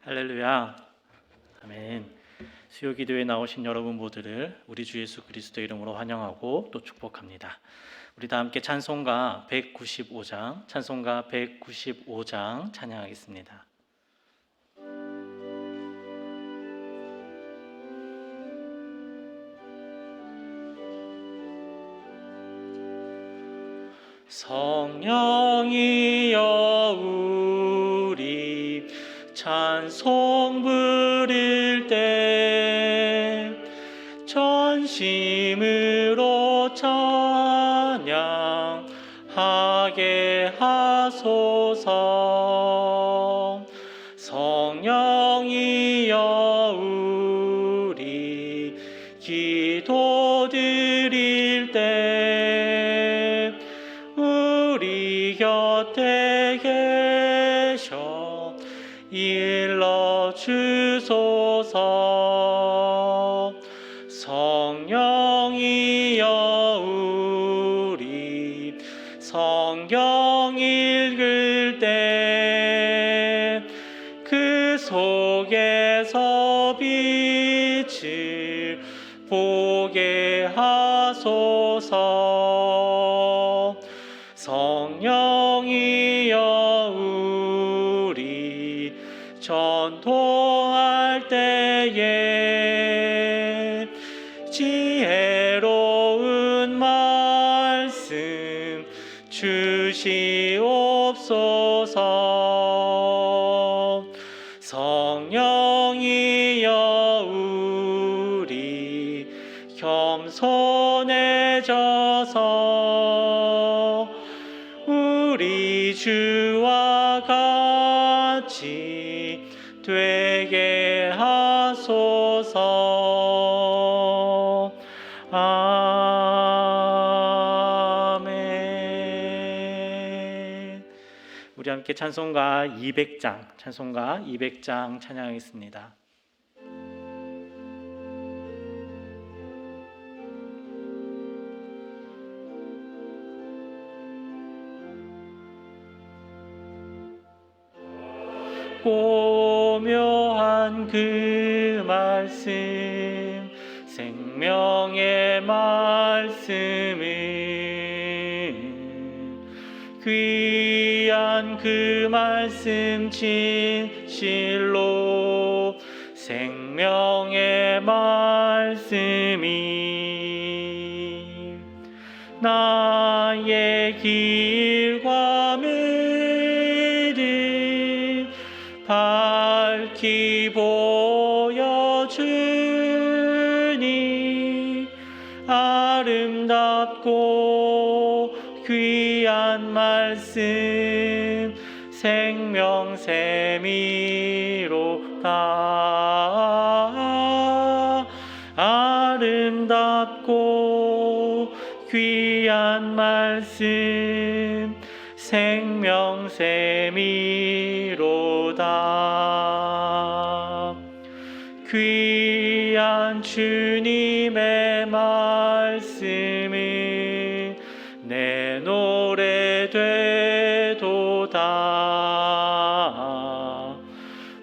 할렐루야. 아멘. 수요기도에 나오신 여러분 모두를 우리 주 예수 그리스도 이름으로 환영하고 또 축복합니다. 우리 다 함께 찬송가 195장 찬양하겠습니다. 성령이여 우리 찬송 부를 때 전심으로 찬양하게 하소서. 성령이여 우리 기도 드릴 때 우리 곁에 계셔 일러주소서. 성령이여 우리 성경 읽을 때 그 속에서 빛을 보게 하소서. 성령이여 우리 전도할 때에 지혜로운 말씀 주시옵소서. 성령이여 우리 겸손해져서 우리 주와 같이 되게 하소서. 아멘. 우리 함께 찬송가 200장 찬양하겠습니다. 고묘한 그 말씀 생명의 말씀은 귀한 그 말씀 진실로 생명의 말씀이 나의 길과 믿음 밝히 보여주니 아름답고 귀한 말씀 생명샘이로다. 아름답고 귀한 말씀 생명샘이로다. 귀한 주님의 말씀은 내 노래 되도다.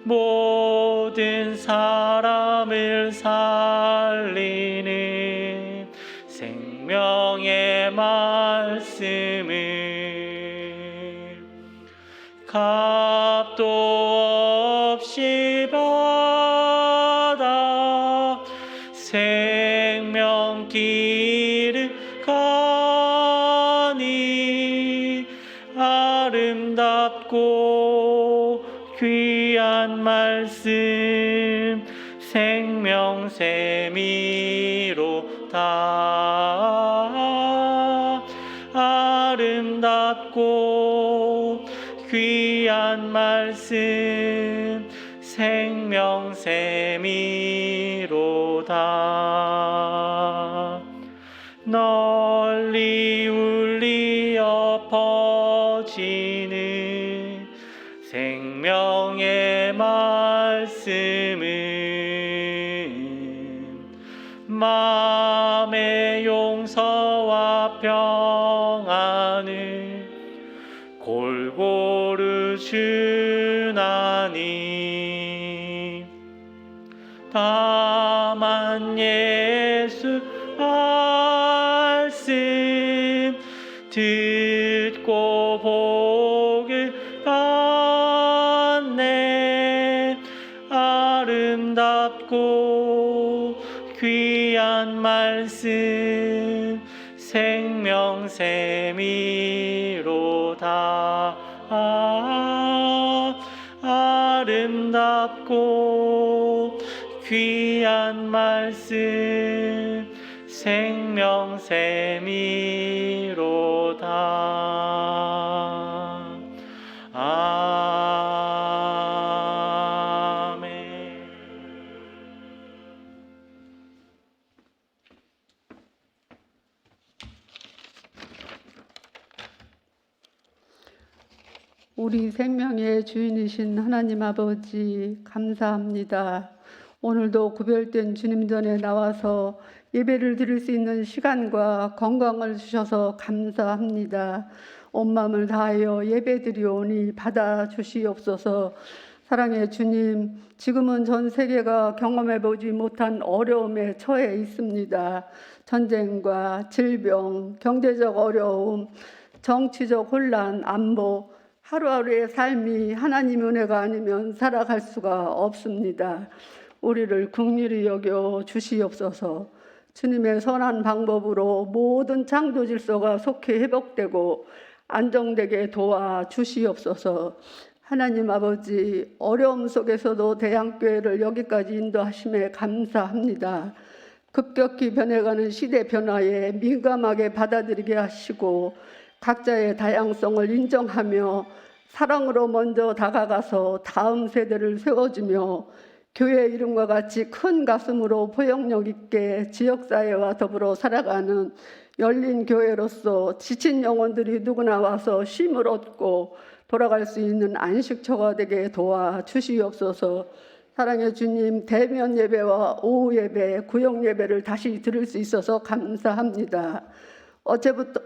모든 사람을 살리는 생명의 말씀을 값도 없이 받아 생명길을 가니 아름답고 귀한 말씀 생명샘이로다. 아름답고 귀한 말씀 생명샘이로다. 널리 울리어 퍼지는 생명의 말씀은 마음의 용서와 평안을 골고루 주나니 다만 예수 말씀 듣고 복을 받네. 아름답고 귀한 말씀 생명샘이로다. 아름답고 귀한 말씀 생명샘이로다. 아멘. 우리 생명의 주인이신 하나님 아버지 감사합니다. 오늘도 구별된 주님 전에 나와서 예배를 드릴 수 있는 시간과 건강을 주셔서 감사합니다. 온 마음을 다하여 예배드리오니 받아주시옵소서. 사랑의 주님, 지금은 전 세계가 경험해보지 못한 어려움에 처해 있습니다. 전쟁과 질병, 경제적 어려움, 정치적 혼란, 안보, 하루하루의 삶이 하나님 은혜가 아니면 살아갈 수가 없습니다. 우리를 긍휼히 여겨 주시옵소서. 주님의 선한 방법으로 모든 창조 질서가 속히 회복되고 안정되게 도와 주시옵소서. 하나님 아버지, 어려움 속에서도 대양교회를 여기까지 인도하심에 감사합니다. 급격히 변해가는 시대 변화에 민감하게 받아들이게 하시고 각자의 다양성을 인정하며 사랑으로 먼저 다가가서 다음 세대를 세워주며 교회 이름과 같이 큰 가슴으로 포용력 있게 지역사회와 더불어 살아가는 열린 교회로서 지친 영혼들이 누구나 와서 쉼을 얻고 돌아갈 수 있는 안식처가 되게 도와주시옵소서. 사랑의 주님, 대면 예배와 오후 예배, 구역 예배를 다시 드릴 수 있어서 감사합니다.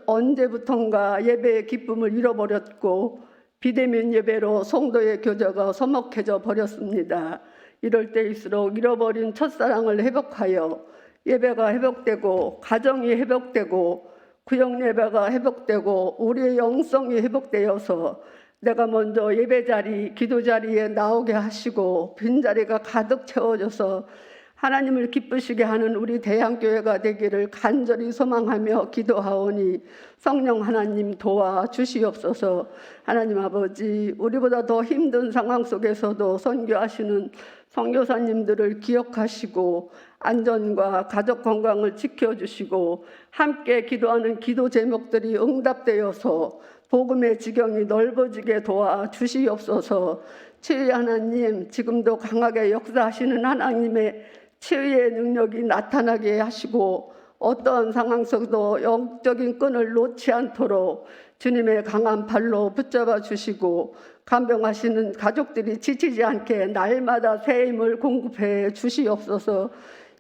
언제부턴가 예배의 기쁨을 잃어버렸고 비대면 예배로 성도의 교제가 서먹해져 버렸습니다. 이럴 때일수록 잃어버린 첫사랑을 회복하여 예배가 회복되고 가정이 회복되고 구역 예배가 회복되고 우리의 영성이 회복되어서 내가 먼저 예배자리, 기도자리에 나오게 하시고 빈자리가 가득 채워져서 하나님을 기쁘시게 하는 우리 대양교회가 되기를 간절히 소망하며 기도하오니 성령 하나님 도와주시옵소서. 하나님 아버지, 우리보다 더 힘든 상황 속에서도 선교하시는 선교사님들을 기억하시고 안전과 가족 건강을 지켜주시고 함께 기도하는 기도 제목들이 응답되어서 복음의 지경이 넓어지게 도와주시옵소서. 치유의 하나님, 지금도 강하게 역사하시는 하나님의 치유의 능력이 나타나게 하시고 어떠한 상황 속도 영적인 끈을 놓지 않도록 주님의 강한 발로 붙잡아 주시고 간병하시는 가족들이 지치지 않게 날마다 새 힘을 공급해 주시옵소서.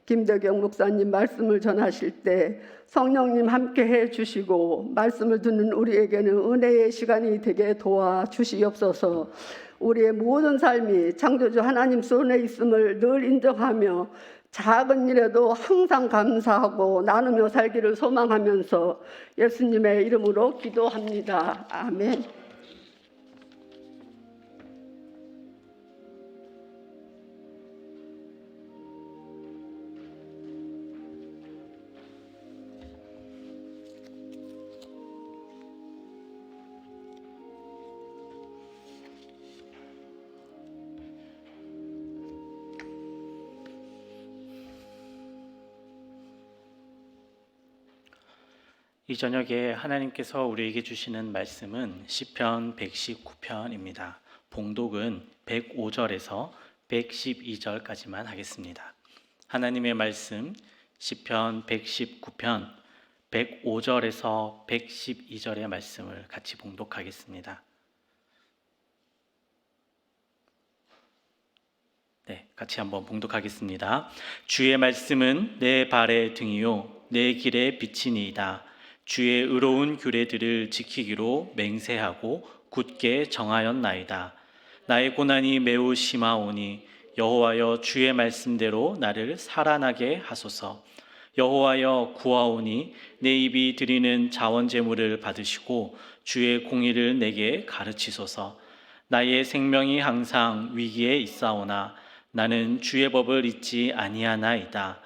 김대경 목사님 말씀을 전하실 때 성령님 함께 해 주시고 말씀을 듣는 우리에게는 은혜의 시간이 되게 도와주시옵소서. 우리의 모든 삶이 창조주 하나님 손에 있음을 늘 인정하며 작은 일에도 항상 감사하고 나누며 살기를 소망하면서 예수님의 이름으로 기도합니다. 아멘. 이 저녁에 하나님께서 우리에게 주시는 말씀은 시편 119편입니다. 봉독은 105절에서 112절까지만 하겠습니다. 하나님의 말씀 시편 119편 105절에서 112절의 말씀을 같이 봉독하겠습니다. 네, 같이 한번 봉독하겠습니다. 주의 말씀은 내 발의 등이요 내 길의 빛이니이다. 주의 의로운 규례들을 지키기로 맹세하고 굳게 정하였나이다. 나의 고난이 매우 심하오니 여호와여 주의 말씀대로 나를 살아나게 하소서. 여호와여 구하오니 내 입이 드리는 자원 제물을 받으시고 주의 공의를 내게 가르치소서. 나의 생명이 항상 위기에 있사오나 나는 주의 법을 잊지 아니하나이다.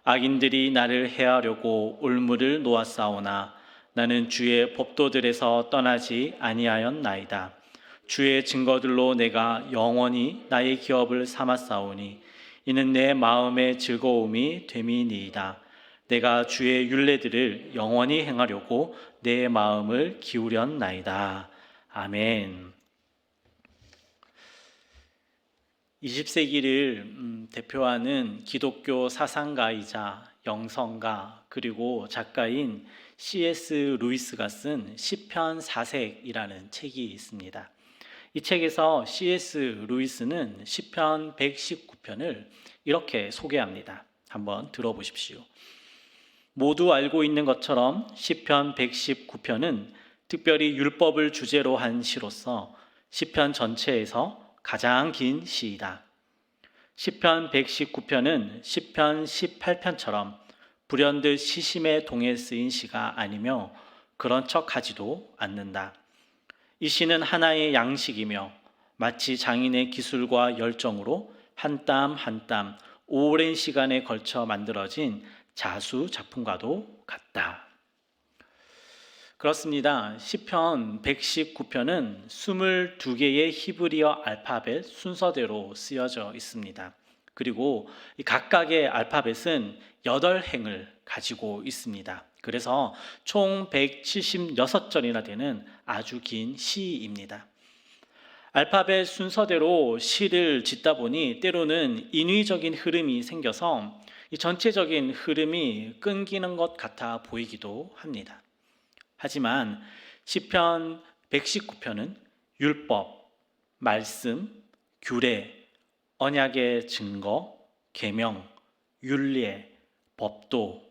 악인들이 나를 해하려고 올무를 놓았사오나 나는 주의 법도들에서 떠나지 아니하였나이다. 주의 증거들로 내가 영원히 나의 기업을 삼았사오니 이는 내 마음의 즐거움이 됨이니이다. 내가 주의 율례들을 영원히 행하려고 내 마음을 기울였나이다. 아멘. 20세기를 대표하는 기독교 사상가이자 영성가 그리고 작가인 C.S. 루이스가 쓴 시편 4색이라는 책이 있습니다. 이 책에서 C.S. 루이스는 시편 119편을 이렇게 소개합니다. 한번 들어보십시오. 모두 알고 있는 것처럼 시편 119편은 특별히 율법을 주제로 한 시로서 시편 전체에서 가장 긴 시이다. 시편 119편은 시편 18편처럼 불현듯 시심의 동에 쓰인 시가 아니며 그런 척하지도 않는다. 이 시는 하나의 양식이며 마치 장인의 기술과 열정으로 한 땀 한 땀 오랜 시간에 걸쳐 만들어진 자수 작품과도 같다. 그렇습니다. 시편 119편은 22개의 히브리어 알파벳 순서대로 쓰여져 있습니다. 그리고 이 각각의 알파벳은 8행을 가지고 있습니다. 그래서 총 176절이나 되는 아주 긴 시입니다. 알파벳 순서대로 시를 짓다 보니 때로는 인위적인 흐름이 생겨서 이 전체적인 흐름이 끊기는 것 같아 보이기도 합니다. 하지만 시편 119편은 율법, 말씀, 규례, 언약의 증거, 계명, 율례, 법도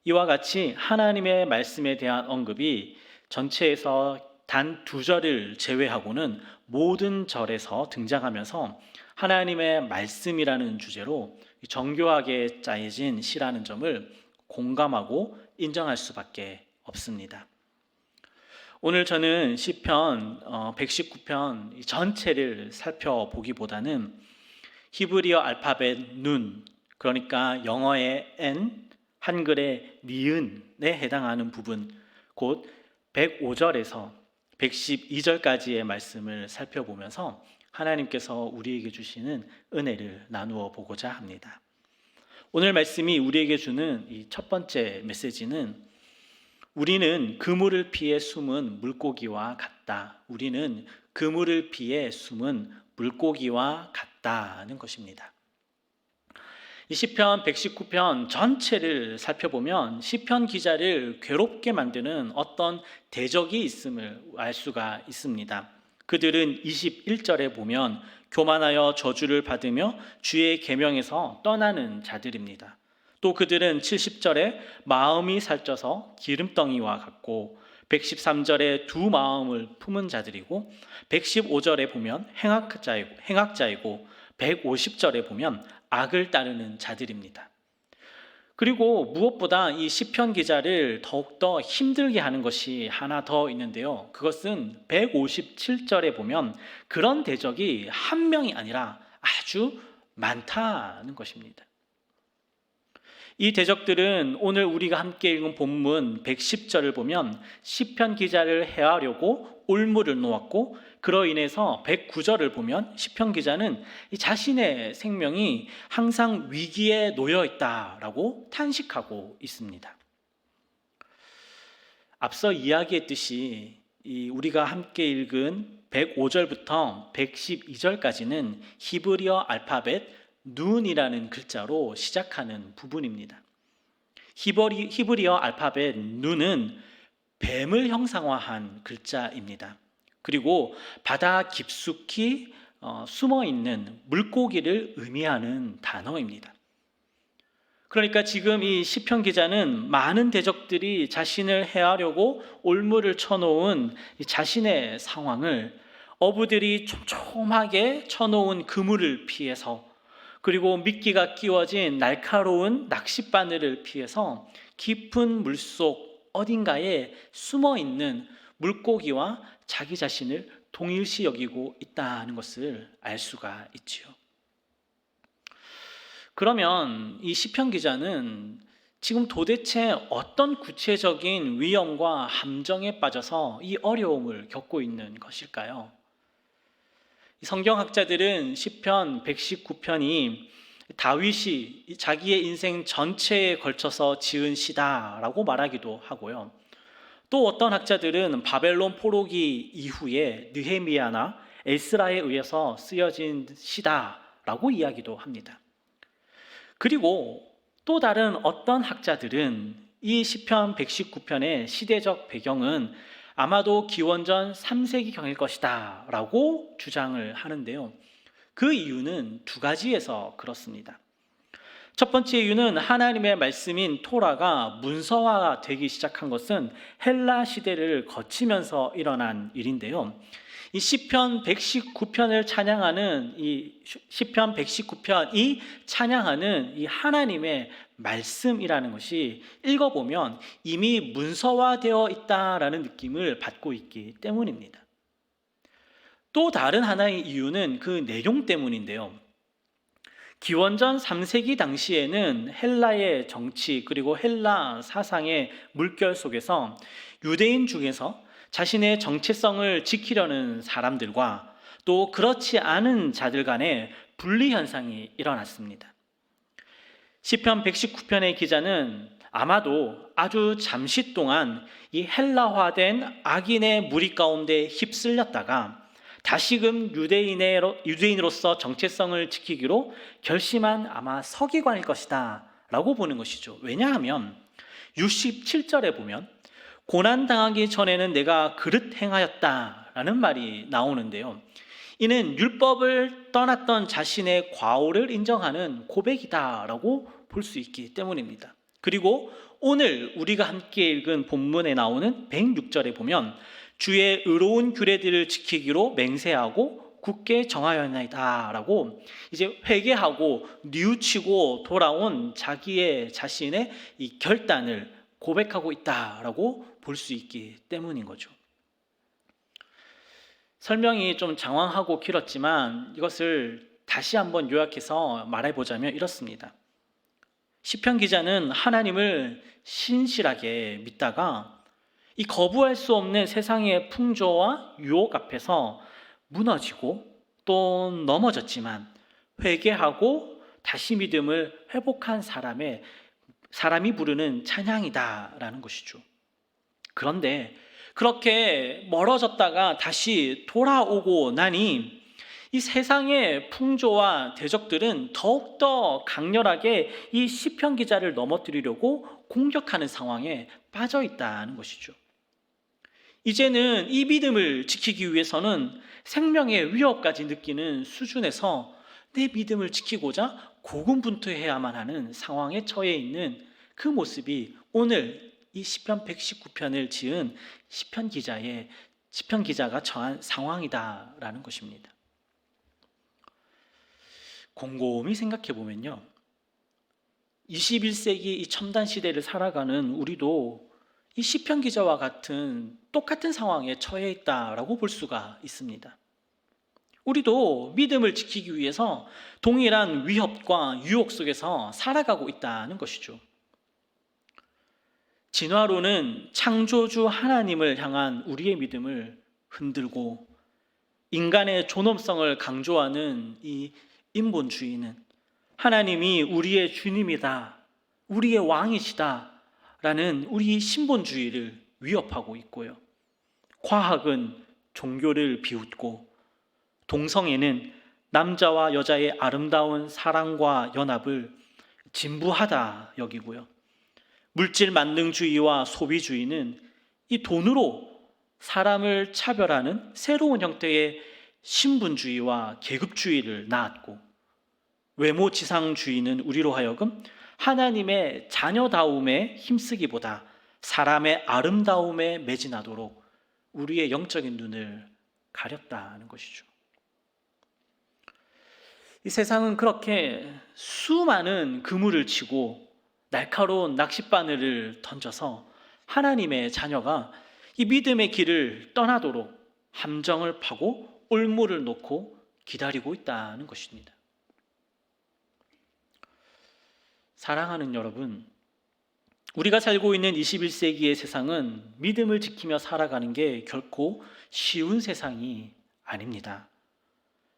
이와 같이 하나님의 말씀에 대한 언급이 전체에서 단 2절을 제외하고는 모든 절에서 등장하면서 하나님의 말씀이라는 주제로 정교하게 짜여진 시라는 점을 공감하고 인정할 수밖에 없습니다. 오늘 저는 시편 119편 전체를 살펴보기보다는 히브리어 알파벳 눈, 그러니까 영어의 N, 한글의 니은에 해당하는 부분, 곧 105절에서 112절까지의 말씀을 살펴보면서 하나님께서 우리에게 주시는 은혜를 나누어 보고자 합니다. 오늘 말씀이 우리에게 주는 이 첫 번째 메시지는 우리는 그물을 피해 숨은 물고기와 같다. 우리는 그물을 피해 숨은 물고기와 같다는 것입니다. 이 시편 119편 전체를 살펴보면 시편 기자를 괴롭게 만드는 어떤 대적이 있음을 알 수가 있습니다. 그들은 21절에 보면 교만하여 저주를 받으며 주의 계명에서 떠나는 자들입니다. 또 그들은 70절에 마음이 살쪄서 기름덩이와 같고 113절에 두 마음을 품은 자들이고 115절에 보면 행악자이고 150절에 보면 악을 따르는 자들입니다. 그리고 무엇보다 이 시편 기자를 더욱더 힘들게 하는 것이 하나 더 있는데요. 그것은 157절에 보면 그런 대적이 한 명이 아니라 아주 많다는 것입니다. 이 대적들은 오늘 우리가 함께 읽은 본문 110절을 보면 시편 기자를 해하려고 올무를 놓았고 그로 인해서 109절을 보면 시편 기자는 자신의 생명이 항상 위기에 놓여 있다라고 탄식하고 있습니다. 앞서 이야기했듯이 우리가 함께 읽은 105절부터 112절까지는 히브리어 알파벳 눈이라는 글자로 시작하는 부분입니다. 히브리어 알파벳 눈은 뱀을 형상화한 글자입니다. 그리고 바다 깊숙이 숨어있는 물고기를 의미하는 단어입니다. 그러니까 지금 이 시편 기자는 많은 대적들이 자신을 해하려고 올무를 쳐놓은 자신의 상황을 어부들이 촘촘하게 쳐놓은 그물을 피해서 그리고 미끼가 끼워진 날카로운 낚싯바늘을 피해서 깊은 물속 어딘가에 숨어 있는 물고기와 자기 자신을 동일시 여기고 있다는 것을 알 수가 있지요. 그러면 이 시편 기자는 지금 도대체 어떤 구체적인 위험과 함정에 빠져서 이 어려움을 겪고 있는 것일까요? 성경학자들은 시편 119편이 다윗이 자기의 인생 전체에 걸쳐서 지은 시다라고 말하기도 하고요. 또 어떤 학자들은 바벨론 포로기 이후에 느헤미야나 에스라에 의해서 쓰여진 시다라고 이야기도 합니다. 그리고 또 다른 어떤 학자들은 이 시편 119편의 시대적 배경은 아마도 기원전 3세기경일 것이다 라고 주장을 하는데요. 그 이유는 두 가지에서 그렇습니다. 첫 번째 이유는 하나님의 말씀인 토라가 문서화되기 시작한 것은 헬라 시대를 거치면서 일어난 일인데요. 이 시편 119편을 찬양하는 이 시편 119편이 찬양하는 이 하나님의 말씀이라는 것이 읽어보면 이미 문서화되어 있다라는 느낌을 받고 있기 때문입니다. 또 다른 하나의 이유는 그 내용 때문인데요. 기원전 3세기 당시에는 헬라의 정치 그리고 헬라 사상의 물결 속에서 유대인 중에서 자신의 정체성을 지키려는 사람들과 또 그렇지 않은 자들 간의 분리 현상이 일어났습니다. 시편 119편의 기자는 아마도 아주 잠시 동안 이 헬라화된 악인의 무리 가운데 휩쓸렸다가 다시금 유대인으로서 정체성을 지키기로 결심한 아마 서기관일 것이다 라고 보는 것이죠. 왜냐하면 67절에 보면 고난당하기 전에는 내가 그릇 행하였다라는 말이 나오는데요. 이는 율법을 떠났던 자신의 과오를 인정하는 고백이다라고 볼 수 있기 때문입니다. 그리고 오늘 우리가 함께 읽은 본문에 나오는 106절에 보면 주의 의로운 규례들을 지키기로 맹세하고 굳게 정하였나이다 라고 이제 회개하고 뉘우치고 돌아온 자기의 자신의 이 결단을 고백하고 있다라고 볼 수 있기 때문인 거죠. 설명이 좀 장황하고 길었지만 이것을 다시 한번 요약해서 말해보자면 이렇습니다. 시편 기자는 하나님을 신실하게 믿다가 이 거부할 수 없는 세상의 풍조와 유혹 앞에서 무너지고 또 넘어졌지만 회개하고 다시 믿음을 회복한 사람이 부르는 찬양이다라는 것이죠. 그런데 그렇게 멀어졌다가 다시 돌아오고 나니 이 세상의 풍조와 대적들은 더욱더 강렬하게 이 시편 기자를 넘어뜨리려고 공격하는 상황에 빠져 있다는 것이죠. 이제는 이 믿음을 지키기 위해서는 생명의 위협까지 느끼는 수준에서 내 믿음을 지키고자 고군분투해야만 하는 상황에 처해 있는 그 모습이 오늘 이 시편 119편을 지은 시편 기자가 처한 상황이다라는 것입니다. 곰곰이 생각해 보면요, 21세기 이 첨단 시대를 살아가는 우리도 이 시편 기자와 같은 똑같은 상황에 처해 있다라고 볼 수가 있습니다. 우리도 믿음을 지키기 위해서 동일한 위협과 유혹 속에서 살아가고 있다는 것이죠. 진화론은 창조주 하나님을 향한 우리의 믿음을 흔들고 인간의 존엄성을 강조하는 이 인본주의는 하나님이 우리의 주님이다, 우리의 왕이시다 라는 우리 신본주의를 위협하고 있고요. 과학은 종교를 비웃고 동성애는 남자와 여자의 아름다운 사랑과 연합을 진부하다 여기고요. 물질 만능주의와 소비주의는 이 돈으로 사람을 차별하는 새로운 형태의 신분주의와 계급주의를 낳았고, 외모지상주의는 우리로 하여금 하나님의 자녀다움에 힘쓰기보다 사람의 아름다움에 매진하도록 우리의 영적인 눈을 가렸다는 것이죠. 이 세상은 그렇게 수많은 그물을 치고 날카로운 낚싯바늘을 던져서 하나님의 자녀가 이 믿음의 길을 떠나도록 함정을 파고 올무를 놓고 기다리고 있다는 것입니다. 사랑하는 여러분, 우리가 살고 있는 21세기의 세상은 믿음을 지키며 살아가는 게 결코 쉬운 세상이 아닙니다.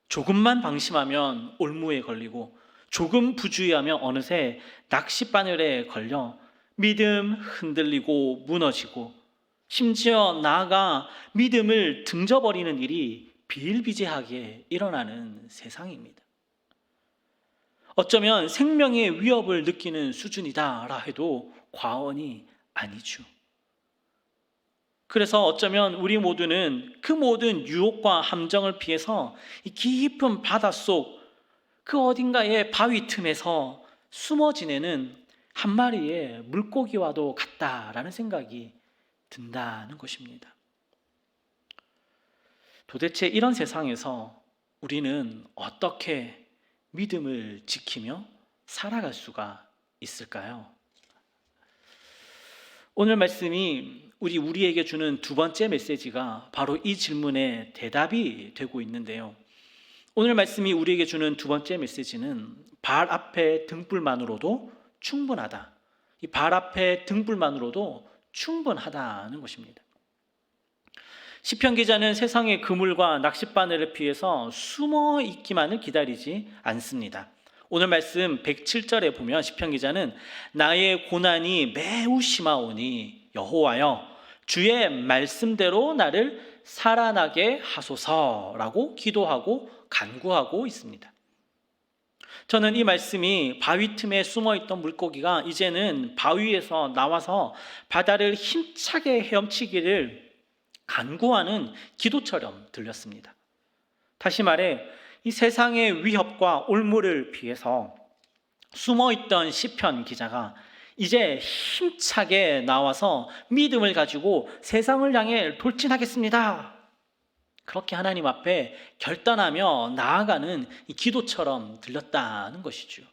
조금만 방심하면 올무에 걸리고 조금 부주의하면 어느새 낚싯바늘에 걸려 믿음 흔들리고 무너지고 심지어 나아가 믿음을 등져버리는 일이 비일비재하게 일어나는 세상입니다. 어쩌면 생명의 위협을 느끼는 수준이다라 해도 과언이 아니죠. 그래서 어쩌면 우리 모두는 그 모든 유혹과 함정을 피해서 이 깊은 바닷속 그 어딘가의 바위 틈에서 숨어 지내는 한 마리의 물고기와도 같다라는 생각이 든다는 것입니다. 도대체 이런 세상에서 우리는 어떻게 믿음을 지키며 살아갈 수가 있을까요? 오늘 말씀이 우리에게 주는 두 번째 메시지가 바로 이 질문에 대답이 되고 있는데요. 오늘 말씀이 우리에게 주는 두 번째 메시지는 발 앞에 등불만으로도 충분하다. 이 발 앞에 등불만으로도 충분하다는 것입니다. 시편 기자는 세상의 그물과 낚싯바늘을 피해서 숨어 있기만을 기다리지 않습니다. 오늘 말씀 107절에 보면 시편 기자는 나의 고난이 매우 심하오니 여호와여 주의 말씀대로 나를 살아나게 하소서라고 기도하고 간구하고 있습니다. 저는 이 말씀이 바위 틈에 숨어있던 물고기가 이제는 바위에서 나와서 바다를 힘차게 헤엄치기를 간구하는 기도처럼 들렸습니다. 다시 말해 이 세상의 위협과 올무를 피해서 숨어있던 시편 기자가 이제 힘차게 나와서 믿음을 가지고 세상을 향해 돌진하겠습니다. 그렇게 하나님 앞에 결단하며 나아가는 이 기도처럼 들렸다는 것이죠.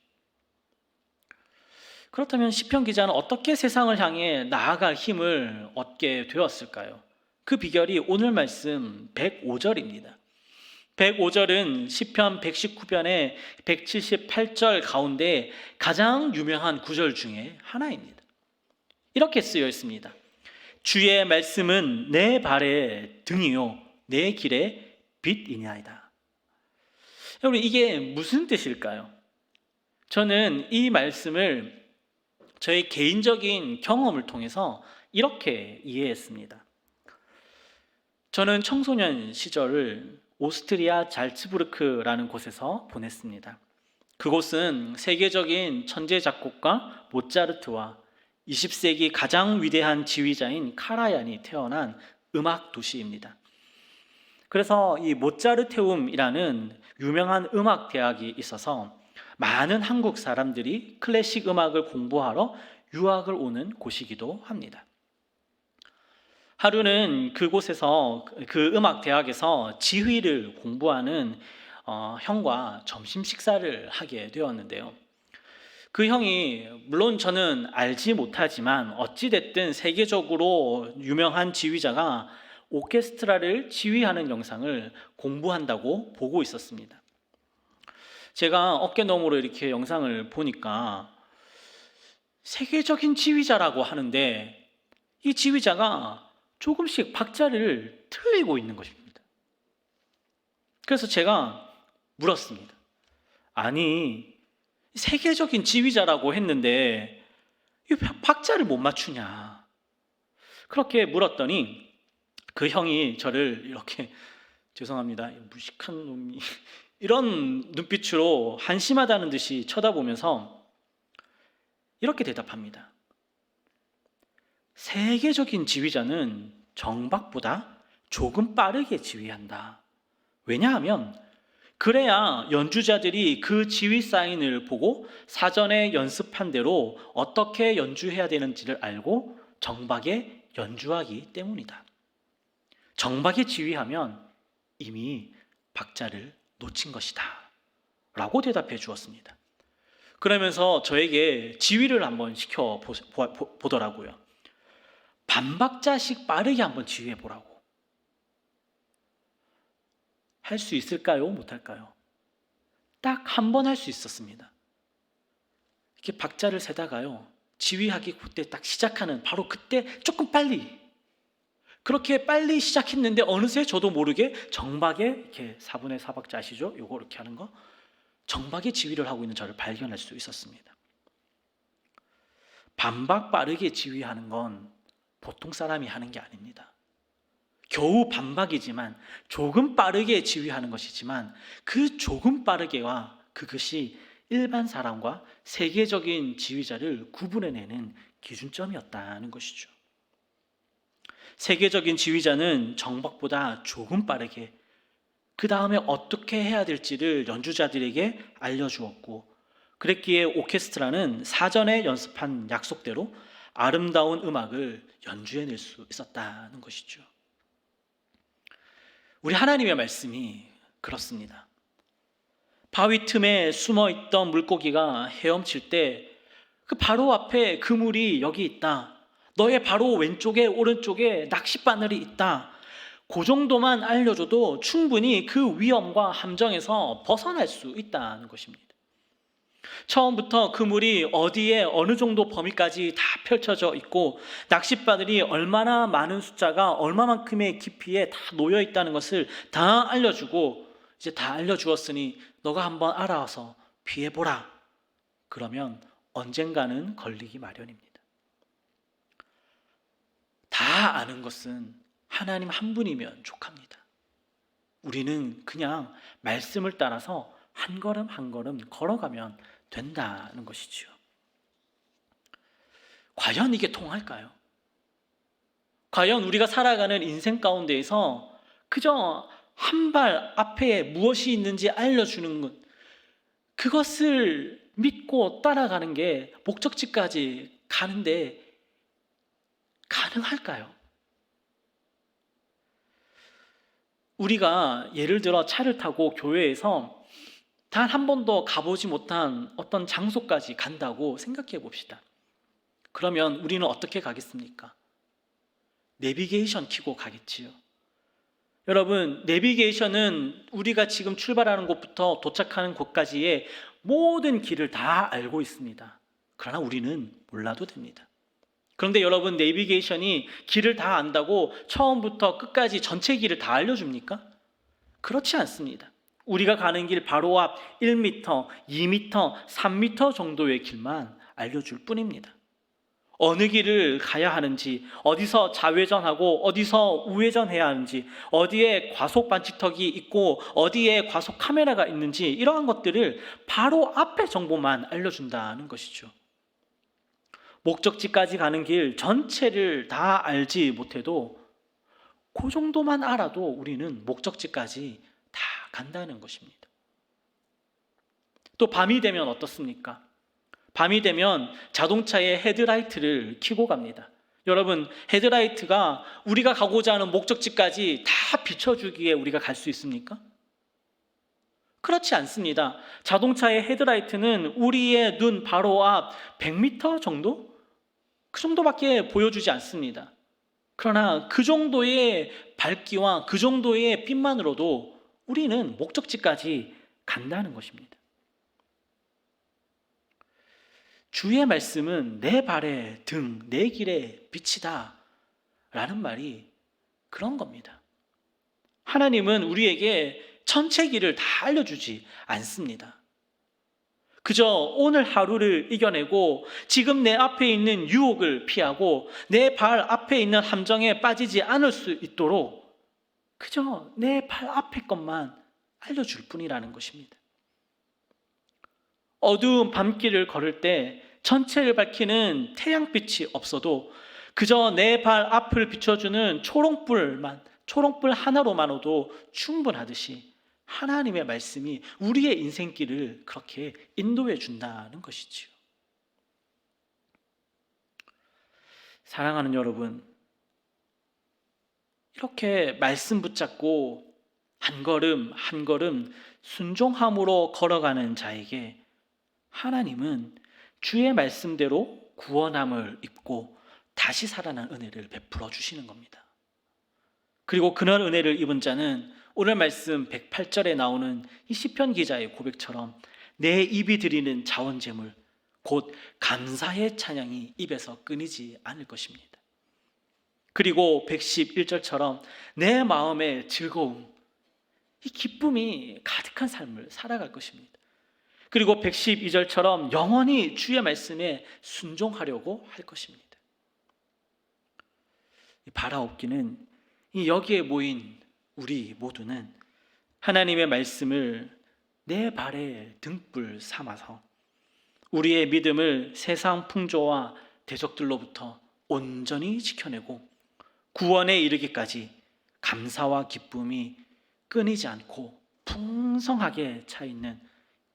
그렇다면 시편 기자는 어떻게 세상을 향해 나아갈 힘을 얻게 되었을까요? 그 비결이 오늘 말씀 105절입니다. 105절은 시편 119편의 178절 가운데 가장 유명한 구절 중에 하나입니다. 이렇게 쓰여 있습니다. 주의 말씀은 내 발의 등이요 내 길의 빛이니이다. 여러분, 이게 무슨 뜻일까요? 저는 이 말씀을 저의 개인적인 경험을 통해서 이렇게 이해했습니다. 저는 청소년 시절을 오스트리아 잘츠부르크라는 곳에서 보냈습니다. 그곳은 세계적인 천재 작곡가 모차르트와 20세기 가장 위대한 지휘자인 카라얀이 태어난 음악 도시입니다. 그래서 이 모차르테움이라는 유명한 음악 대학이 있어서 많은 한국 사람들이 클래식 음악을 공부하러 유학을 오는 곳이기도 합니다. 하루는 그곳에서 그 음악 대학에서 지휘를 공부하는 형과 점심 식사를 하게 되었는데요. 그 형이 물론 저는 알지 못하지만 어찌됐든 세계적으로 유명한 지휘자가 오케스트라를 지휘하는 영상을 공부한다고 보고 있었습니다. 제가 어깨너머로 이렇게 영상을 보니까 세계적인 지휘자라고 하는데 이 지휘자가 조금씩 박자를 틀리고 있는 것입니다. 그래서 제가 물었습니다. 아니, 세계적인 지휘자라고 했는데 이 박자를 못 맞추냐? 그렇게 물었더니 그 형이 저를 이렇게 죄송합니다, 무식한 놈이 이런 눈빛으로 한심하다는 듯이 쳐다보면서 이렇게 대답합니다. 세계적인 지휘자는 정박보다 조금 빠르게 지휘한다. 왜냐하면 그래야 연주자들이 그 지휘 사인을 보고 사전에 연습한 대로 어떻게 연주해야 되는지를 알고 정박에 연주하기 때문이다. 정박에 지휘하면 이미 박자를 놓친 것이다 라고 대답해 주었습니다. 그러면서 저에게 지휘를 한번 보더라고요. 반박자씩 빠르게 한번 지휘해 보라고. 할 수 있을까요? 못할까요? 딱 한 번 할 수 있었습니다. 이렇게 박자를 세다가요, 지휘하기 그때 딱 시작하는 바로 그때 조금 빨리, 그렇게 빨리 시작했는데 어느새 저도 모르게 정박에, 이렇게 4분의 4박자 아시죠? 요거 이렇게 하는 거, 정박에 지휘를 하고 있는 저를 발견할 수 있었습니다. 반박 빠르게 지휘하는 건 보통 사람이 하는 게 아닙니다. 겨우 반박이지만 조금 빠르게 지휘하는 것이지만 그 조금 빠르게와 그것이 일반 사람과 세계적인 지휘자를 구분해내는 기준점이었다는 것이죠. 세계적인 지휘자는 정박보다 조금 빠르게 그 다음에 어떻게 해야 될지를 연주자들에게 알려주었고, 그랬기에 오케스트라는 사전에 연습한 약속대로 아름다운 음악을 연주해낼 수 있었다는 것이죠. 우리 하나님의 말씀이 그렇습니다. 바위 틈에 숨어있던 물고기가 헤엄칠 때 그 바로 앞에 그물이 여기 있다, 너의 바로 왼쪽에 오른쪽에 낚싯바늘이 있다, 그 정도만 알려줘도 충분히 그 위험과 함정에서 벗어날 수 있다는 것입니다. 처음부터 그물이 어디에 어느 정도 범위까지 다 펼쳐져 있고 낚싯바늘이 얼마나 많은 숫자가 얼마만큼의 깊이에 다 놓여 있다는 것을 다 알려주고, 이제 다 알려주었으니 너가 한번 알아와서 피해보라. 그러면 언젠가는 걸리기 마련입니다. 다 아는 것은 하나님 한 분이면 족합니다. 우리는 그냥 말씀을 따라서 한 걸음 한 걸음 걸어가면 된다는 것이지요. 과연 이게 통할까요? 과연 우리가 살아가는 인생 가운데에서 그저 한 발 앞에 무엇이 있는지 알려주는 것, 그것을 믿고 따라가는 게 목적지까지 가는데 가능할까요? 우리가 예를 들어 차를 타고 교회에서 단 한 번도 가보지 못한 어떤 장소까지 간다고 생각해 봅시다. 그러면 우리는 어떻게 가겠습니까? 내비게이션 켜고 가겠지요. 여러분, 내비게이션은 우리가 지금 출발하는 곳부터 도착하는 곳까지의 모든 길을 다 알고 있습니다. 그러나 우리는 몰라도 됩니다. 그런데 여러분, 내비게이션이 길을 다 안다고 처음부터 끝까지 전체 길을 다 알려줍니까? 그렇지 않습니다. 우리가 가는 길 바로 앞 1m, 2m, 3m 정도의 길만 알려줄 뿐입니다. 어느 길을 가야 하는지, 어디서 좌회전하고 어디서 우회전해야 하는지, 어디에 과속 방지턱이 있고 어디에 과속 카메라가 있는지, 이러한 것들을 바로 앞에 정보만 알려준다는 것이죠. 목적지까지 가는 길 전체를 다 알지 못해도 그 정도만 알아도 우리는 목적지까지 다 간다는 것입니다. 또 밤이 되면 어떻습니까? 밤이 되면 자동차의 헤드라이트를 켜고 갑니다. 여러분, 헤드라이트가 우리가 가고자 하는 목적지까지 다 비춰주기에 우리가 갈 수 있습니까? 그렇지 않습니다. 자동차의 헤드라이트는 우리의 눈 바로 앞 100m 정도? 그 정도밖에 보여주지 않습니다. 그러나 그 정도의 밝기와 그 정도의 빛만으로도 우리는 목적지까지 간다는 것입니다. 주의 말씀은 내 발의 등, 내 길의 빛이다 라는 말이 그런 겁니다. 하나님은 우리에게 전체 길을 다 알려주지 않습니다. 그저 오늘 하루를 이겨내고 지금 내 앞에 있는 유혹을 피하고 내 발 앞에 있는 함정에 빠지지 않을 수 있도록 그저 내 발 앞에 것만 알려줄 뿐이라는 것입니다. 어두운 밤길을 걸을 때 전체를 밝히는 태양빛이 없어도 그저 내 발 앞을 비춰주는 초롱불 하나로만으로도 충분하듯이 하나님의 말씀이 우리의 인생길을 그렇게 인도해 준다는 것이지요. 사랑하는 여러분, 이렇게 말씀 붙잡고 한 걸음 한 걸음 순종함으로 걸어가는 자에게 하나님은 주의 말씀대로 구원함을 입고 다시 살아난 은혜를 베풀어 주시는 겁니다. 그리고 그런 은혜를 입은 자는 오늘 말씀 108절에 나오는 이 시편 기자의 고백처럼 내 입이 드리는 자원제물 곧 감사의 찬양이 입에서 끊이지 않을 것입니다. 그리고 111절처럼 내 마음의 즐거움, 이 기쁨이 가득한 삶을 살아갈 것입니다. 그리고 112절처럼 영원히 주의 말씀에 순종하려고 할 것입니다. 바라옵기는 여기에 모인 우리 모두는 하나님의 말씀을 내 발의 등불 삼아서 우리의 믿음을 세상 풍조와 대적들로부터 온전히 지켜내고 구원에 이르기까지 감사와 기쁨이 끊이지 않고 풍성하게 차 있는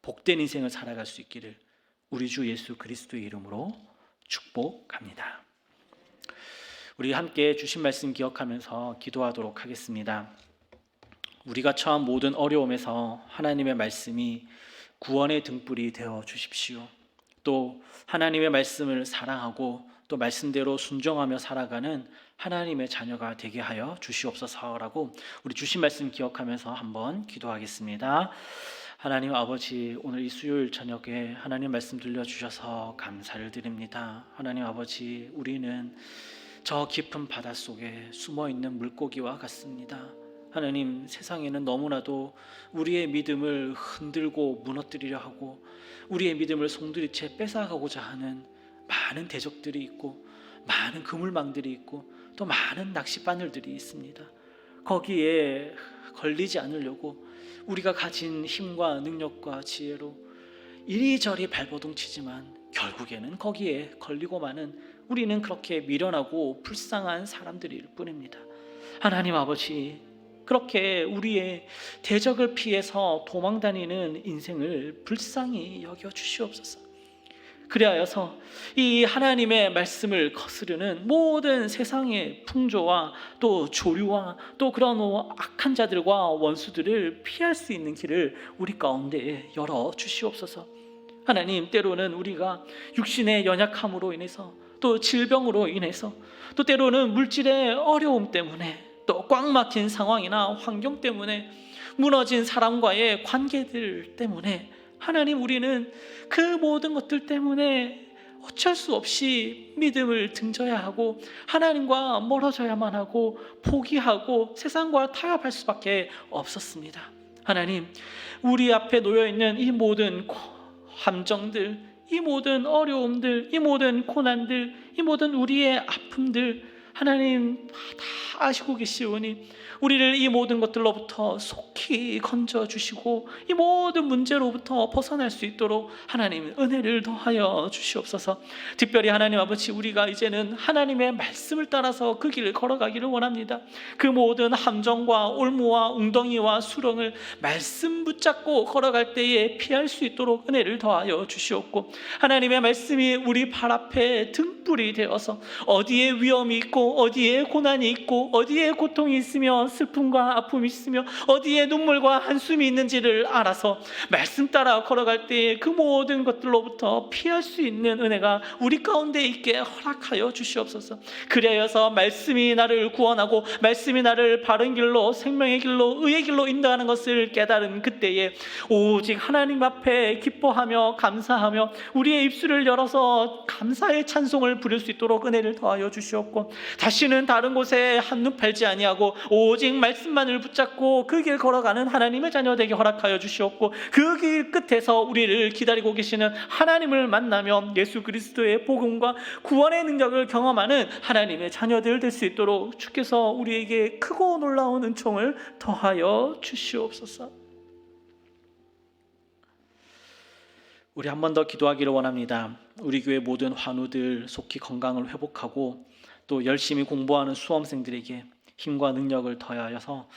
복된 인생을 살아갈 수 있기를 우리 주 예수 그리스도의 이름으로 축복합니다. 우리 함께 주신 말씀 기억하면서 기도하도록 하겠습니다. 우리가 처한 모든 어려움에서 하나님의 말씀이 구원의 등불이 되어 주십시오. 또 하나님의 말씀을 사랑하고 또 말씀대로 순종하며 살아가는 하나님의 자녀가 되게 하여 주시옵소서라고 우리 주신 말씀 기억하면서 한번 기도하겠습니다. 하나님 아버지, 오늘 이 수요일 저녁에 하나님 말씀 들려주셔서 감사를 드립니다. 하나님 아버지, 우리는 저 깊은 바닷속에 숨어있는 물고기와 같습니다. 하나님, 세상에는 너무나도 우리의 믿음을 흔들고 무너뜨리려 하고 우리의 믿음을 송두리째 뺏어가고자 하는 많은 대적들이 있고 많은 그물망들이 있고 또 많은 낚싯바늘들이 있습니다. 거기에 걸리지 않으려고 우리가 가진 힘과 능력과 지혜로 이리저리 발버둥치지만 결국에는 거기에 걸리고 마는 우리는 그렇게 미련하고 불쌍한 사람들일 뿐입니다. 하나님 아버지, 그렇게 우리의 대적을 피해서 도망다니는 인생을 불쌍히 여겨 주시옵소서. 그리하여서 이 하나님의 말씀을 거스르는 모든 세상의 풍조와 또 조류와 또 그런 악한 자들과 원수들을 피할 수 있는 길을 우리 가운데 열어 주시옵소서. 하나님, 때로는 우리가 육신의 연약함으로 인해서 또 질병으로 인해서 또 때로는 물질의 어려움 때문에 또 꽉 막힌 상황이나 환경 때문에 무너진 사람과의 관계들 때문에 하나님, 우리는 그 모든 것들 때문에 어쩔 수 없이 믿음을 등져야 하고 하나님과 멀어져야만 하고 포기하고 세상과 타협할 수밖에 없었습니다. 하나님, 우리 앞에 놓여있는 이 모든 함정들, 이 모든 어려움들, 이 모든 고난들, 이 모든 우리의 아픔들 하나님 다 아시고 계시오니 우리를 이 모든 것들로부터 속히 건져주시고 이 모든 문제로부터 벗어날 수 있도록 하나님 은혜를 더하여 주시옵소서. 특별히 하나님 아버지, 우리가 이제는 하나님의 말씀을 따라서 그 길을 걸어가기를 원합니다. 그 모든 함정과 올무와 웅덩이와 수렁을 말씀 붙잡고 걸어갈 때에 피할 수 있도록 은혜를 더하여 주시옵고, 하나님의 말씀이 우리 발 앞에 등불이 되어서 어디에 위험이 있고 어디에 고난이 있고 어디에 고통이 있으며 슬픔과 아픔이 있으며 어디에 눈물과 한숨이 있는지를 알아서 말씀 따라 걸어갈 때에 그 모든 것들로부터 피할 수 있는 은혜가 우리 가운데 있게 허락하여 주시옵소서. 그리하여서 말씀이 나를 구원하고 말씀이 나를 바른 길로 생명의 길로 의의 길로 인도하는 것을 깨달은 그때에 오직 하나님 앞에 기뻐하며 감사하며 우리의 입술을 열어서 감사의 찬송을 부릴 수 있도록 은혜를 더하여 주시옵고, 다시는 다른 곳에 한눈 팔지 아니하고 오직 말씀만을 붙잡고 그 길 걸어가는 하나님의 자녀 되게 허락하여 주시옵고, 그 길 끝에서 우리를 기다리고 계시는 하나님을 만나며 예수 그리스도의 복음과 구원의 능력을 경험하는 하나님의 자녀들 될 수 있도록 주께서 우리에게 크고 놀라운 은총을 더하여 주시옵소서. 우리 한 번 더 기도하기를 원합니다. 우리 교회 모든 환우들 속히 건강을 회복하고 또 열심히 공부하는 수험생들에게 힘과 능력을 더하여서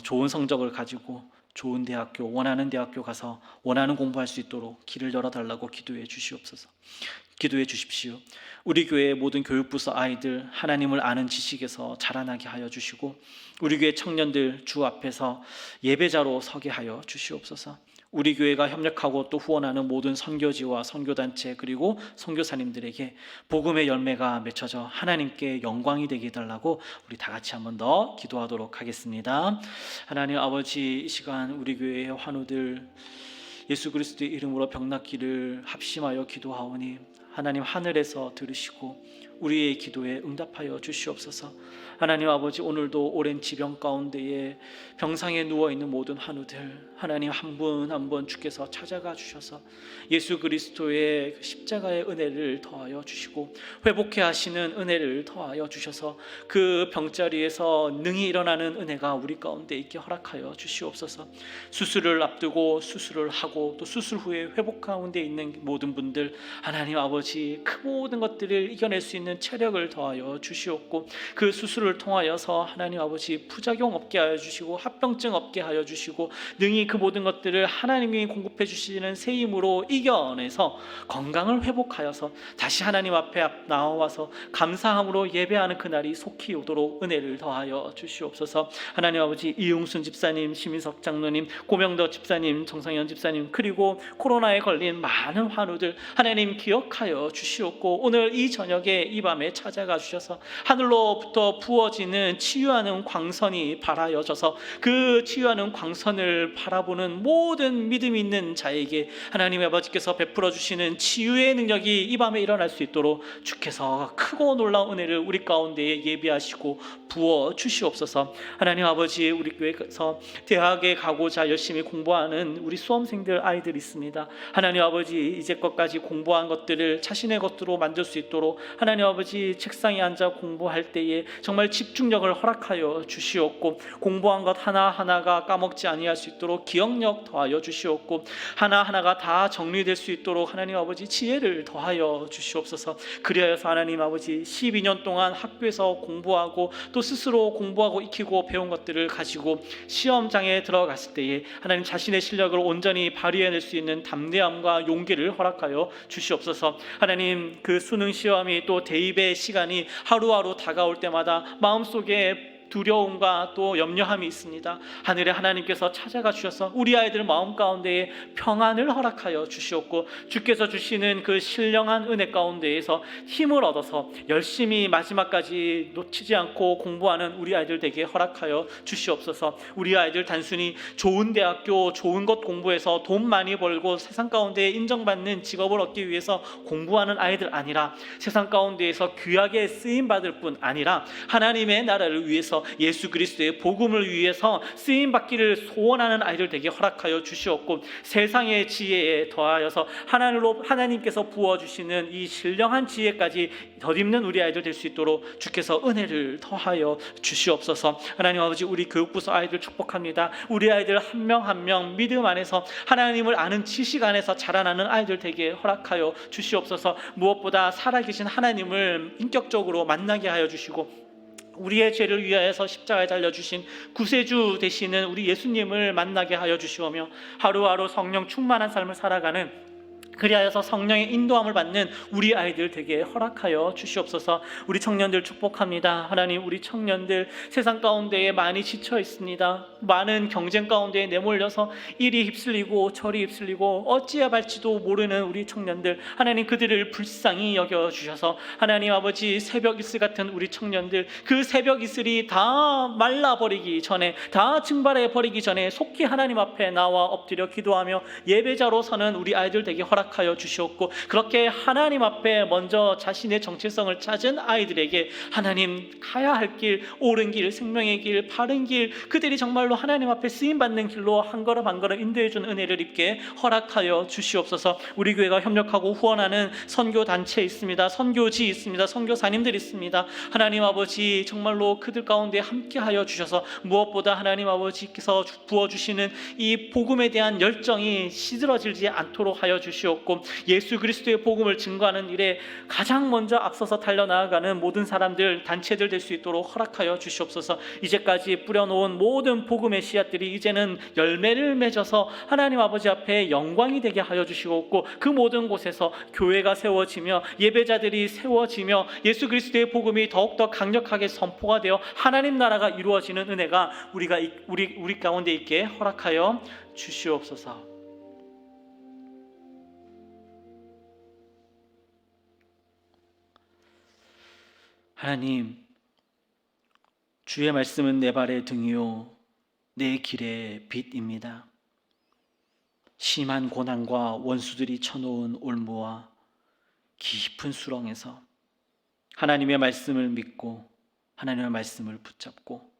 좋은 성적을 가지고 좋은 대학교, 원하는 대학교 가서 원하는 공부할 수 있도록 길을 열어달라고 기도해 주시옵소서. 기도해 주십시오. 우리 교회의 모든 교육부서 아이들 하나님을 아는 지식에서 자라나게 하여 주시고, 우리 교회 청년들 주 앞에서 예배자로 서게 하여 주시옵소서. 우리 교회가 협력하고 또 후원하는 모든 선교지와 선교단체 그리고 선교사님들에게 복음의 열매가 맺혀져 하나님께 영광이 되게 해달라고 우리 다 같이 한 번 더 기도하도록 하겠습니다. 하나님 아버지, 이 시간 우리 교회의 환우들 예수 그리스도의 이름으로 병 낫기를 합심하여 기도하오니 하나님 하늘에서 들으시고 우리의 기도에 응답하여 주시옵소서. 하나님 아버지, 오늘도 오랜 지병 가운데에 병상에 누워있는 모든 환우들 하나님 한 분 한 분 주께서 찾아가 주셔서 예수 그리스도의 십자가의 은혜를 더하여 주시고 회복해 하시는 은혜를 더하여 주셔서 그 병자리에서 능히 일어나는 은혜가 우리 가운데 있게 허락하여 주시옵소서. 수술을 앞두고 수술을 하고 또 수술 후에 회복 가운데 있는 모든 분들 하나님 아버지, 그 모든 것들을 이겨낼 수 있는 체력을 더하여 주시옵고 그 수술을 통하여서 하나님 아버지 부작용 없게 하여 주시고 합병증 없게 하여 주시고 능히 그 모든 것들을 하나님이 공급해 주시는 새 힘으로 이겨내서 건강을 회복하여서 다시 하나님 앞에 나와서 감사함으로 예배하는 그날이 속히 오도록 은혜를 더하여 주시옵소서. 하나님 아버지, 이용순 집사님, 심인석 장로님, 고명덕 집사님, 정상현 집사님 그리고 코로나에 걸린 많은 환우들 하나님 기억하여 주시옵고 오늘 이 저녁에 이 밤에 찾아가 주셔서 하늘로부터 부어지는 치유하는 광선이 발하여져서 그 치유하는 광선을 바라보는 모든 믿음 있는 자에게 하나님의 아버지께서 베풀어 주시는 치유의 능력이 이 밤에 일어날 수 있도록 주께서 크고 놀라운 은혜를 우리 가운데에 예비하시고 부어 주시옵소서. 하나님 아버지, 우리 교회에서 대학에 가고자 열심히 공부하는 우리 수험생들 아이들 있습니다. 하나님 아버지, 이제껏까지 공부한 것들을 자신의 것으로 만들 수 있도록 하나님 아버지, 책상에 앉아 공부할 때에 정말 집중력을 허락하여 주시옵고 공부한 것 하나하나가 까먹지 아니할 수 있도록 기억력 더하여 주시옵고 하나하나가 다 정리될 수 있도록 하나님 아버지 지혜를 더하여 주시옵소서. 그리하여서 하나님 아버지 12년 동안 학교에서 공부하고 또 스스로 공부하고 익히고 배운 것들을 가지고 시험장에 들어갔을 때에 하나님 자신의 실력을 온전히 발휘해낼 수 있는 담대함과 용기를 허락하여 주시옵소서. 하나님, 그 수능 시험이 또 대입의 시간이 하루하루 다가올 때마다 마음속에 두려움과 또 염려함이 있습니다. 하늘의 하나님께서 찾아가 주셔서 우리 아이들 마음 가운데에 평안을 허락하여 주시옵고 주께서 주시는 그 신령한 은혜 가운데에서 힘을 얻어서 열심히 마지막까지 놓치지 않고 공부하는 우리 아이들 되게 허락하여 주시옵소서. 우리 아이들 단순히 좋은 대학교 좋은 것 공부해서 돈 많이 벌고 세상 가운데 인정받는 직업을 얻기 위해서 공부하는 아이들 아니라 세상 가운데에서 귀하게 쓰임받을 뿐 아니라 하나님의 나라를 위해서 예수 그리스도의 복음을 위해서 쓰임받기를 소원하는 아이들 되게 허락하여 주시옵고 세상의 지혜에 더하여서 하나님께서 부어주시는 이 신령한 지혜까지 덧입는 우리 아이들 될 수 있도록 주께서 은혜를 더하여 주시옵소서. 하나님 아버지, 우리 교육부서 아이들 축복합니다. 우리 아이들 한 명 한 명 믿음 안에서 하나님을 아는 지식 안에서 자라나는 아이들 되게 허락하여 주시옵소서. 무엇보다 살아계신 하나님을 인격적으로 만나게 하여 주시고 우리의 죄를 위하여서 십자가에 달려주신 구세주 되시는 우리 예수님을 만나게 하여 주시오며 하루하루 성령 충만한 삶을 살아가는 그리하여서 성령의 인도함을 받는 우리 아이들 되게 허락하여 주시옵소서. 우리 청년들 축복합니다. 하나님, 우리 청년들 세상 가운데에 많이 지쳐 있습니다. 많은 경쟁 가운데에 내몰려서 이리 휩쓸리고 저리 휩쓸리고 어찌해야 할지도 모르는 우리 청년들 하나님, 그들을 불쌍히 여겨주셔서 하나님 아버지, 새벽 이슬 같은 우리 청년들 그 새벽 이슬이 다 말라버리기 전에 다 증발해버리기 전에 속히 하나님 앞에 나와 엎드려 기도하며 예배자로 서는 우리 아이들 되게 허락하여 주시옵고 그렇게 하나님 앞에 먼저 자신의 정체성을 찾은 아이들에게 하나님 가야 할 길, 옳은 길, 생명의 길, 바른 길, 그들이 정말로 하나님 앞에 쓰임받는 길로 한 걸음 한 걸음 인도해 준 은혜를 입게 허락하여 주시옵소서. 우리 교회가 협력하고 후원하는 선교단체 있습니다. 선교지 있습니다. 선교사님들 있습니다. 하나님 아버지, 정말로 그들 가운데 함께하여 주셔서 무엇보다 하나님 아버지께서 부어주시는 이 복음에 대한 열정이 시들어지지 않도록 하여 주시옵고 예수 그리스도의 복음을 증거하는 일에 가장 먼저 앞서서 달려나가는 모든 사람들, 단체들 될 수 있도록 허락하여 주시옵소서. 이제까지 뿌려놓은 모든 복음의 씨앗들이 이제는 열매를 맺어서 하나님 아버지 앞에 영광이 되게 하여 주시옵고 그 모든 곳에서 교회가 세워지며 예배자들이 세워지며 예수 그리스도의 복음이 더욱더 강력하게 선포가 되어 하나님 나라가 이루어지는 은혜가 우리 가운데 있게 허락하여 주시옵소서. 하나님, 주의 말씀은 내 발의 등이요 내 길의 빛입니다. 심한 고난과 원수들이 쳐놓은 올무와 깊은 수렁에서 하나님의 말씀을 믿고 하나님의 말씀을 붙잡고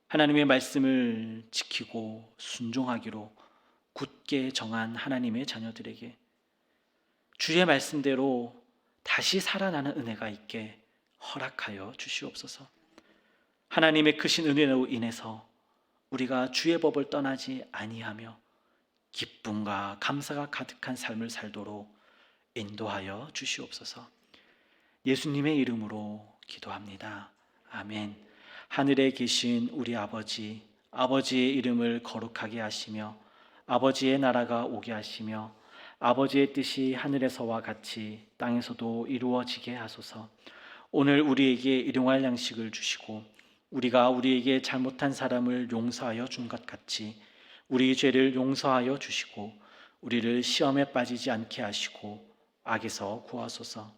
하나님의 말씀을 지키고 순종하기로 굳게 정한 하나님의 자녀들에게 주의 말씀대로 다시 살아나는 은혜가 있게 허락하여 주시옵소서. 하나님의 크신 은혜로 인해서 우리가 주의 법을 떠나지 아니하며 기쁨과 감사가 가득한 삶을 살도록 인도하여 주시옵소서. 예수님의 이름으로 기도합니다. 아멘. 하늘에 계신 우리 아버지, 아버지의 이름을 거룩하게 하시며 아버지의 나라가 오게 하시며 아버지의 뜻이 하늘에서와 같이 땅에서도 이루어지게 하소서. 오늘 우리에게 일용할 양식을 주시고 우리가 우리에게 잘못한 사람을 용서하여 준 것 같이 우리 죄를 용서하여 주시고 우리를 시험에 빠지지 않게 하시고 악에서 구하소서.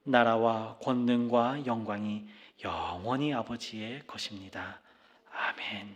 나라와 권능과 영광이 영원히 아버지의 것입니다. 아멘.